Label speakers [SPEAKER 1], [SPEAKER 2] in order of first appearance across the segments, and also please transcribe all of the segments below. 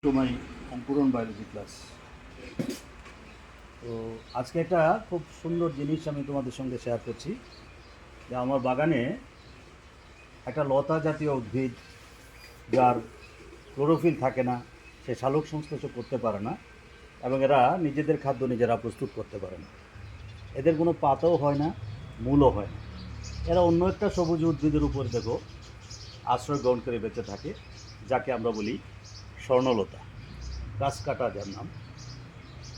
[SPEAKER 1] Two my Ankuran biology class. তো আজকে একটা খুব সুন্দর জিনিস আমি তোমাদের সঙ্গে শেয়ার করছি যে আমার বাগানে একটা লতা জাতীয় উদ্ভিদ যার ক্লোরোফিল থাকে না, সে সালোক সংশ্লেষ করতে পারে না এবং এরা নিজেদের খাদ্য নিজেরা প্রস্তুত করতে পারে না। এদের কোনো পাতাও হয় না, মূলও হয় না। এরা অন্য একটা সবুজ উদ্ভিদের উপর দেখো আশ্রয় গ্রহণ করে বেঁচে থাকে, যাকে আমরা বলি স্বর্ণলতা, গাছ কাটা যার নাম।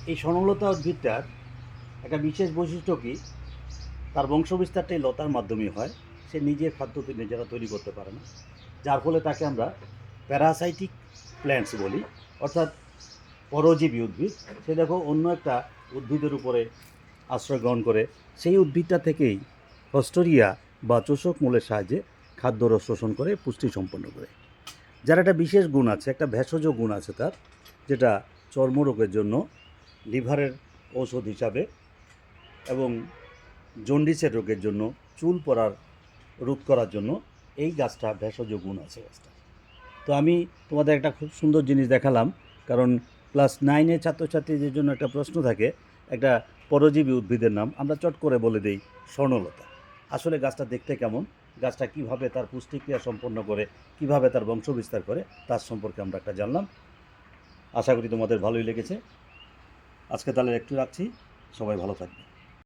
[SPEAKER 1] এই স্বর্ণলতা উদ্ভিদটার একটা বিশেষ বৈশিষ্ট্য কি, তার বংশবিস্তারটা এই লতার মাধ্যমেই হয়। সে নিজের খাদ্য নিজেরা তৈরি করতে পারে না, যার ফলে তাকে আমরা প্যারাসাইটিক প্ল্যান্টস বলি, অর্থাৎ পরজীবী উদ্ভিদ। সে দেখো অন্য একটা উদ্ভিদের উপরে আশ্রয় গ্রহণ করে, সেই উদ্ভিদটা থেকেই ফস্টোরিয়া বা চোষক মূলের সাহায্যে খাদ্যরস শোষণ করে, পুষ্টি সম্পন্ন করে। যার একটা বিশেষ গুণ আছে, একটা ভেষজ গুণ আছে তার, যেটা চর্মরোগের জন্য, লিভারের ঔষধ হিসাবে এবং জন্ডিসের রোগের জন্য, চুল পড়ার রোধ করার জন্য এই গাছটা ভেষজ গুণ আছে গাছটা। তো আমি তোমাদের একটা খুব সুন্দর জিনিস দেখালাম, কারণ ক্লাস 9-এর ছাত্রছাত্রীদের জন্য একটা প্রশ্ন থাকে একটা পরজীবী উদ্ভিদের নাম, আমরা চট করে বলে দিই স্বর্ণলতা। আসলে গাছটা দেখতে কেমন, গাছটা কিভাবে তার পুষ্টিক্রিয়া সম্পন্ন করে, কিভাবে তার বংশবিস্তার করে, তার সম্পর্কে আমরা একটা জানলাম। আশা করি তোমাদের ভালোই লেগেছে। আজকে তাহলে একটু রাখছি, সবাই ভালো থাকবে।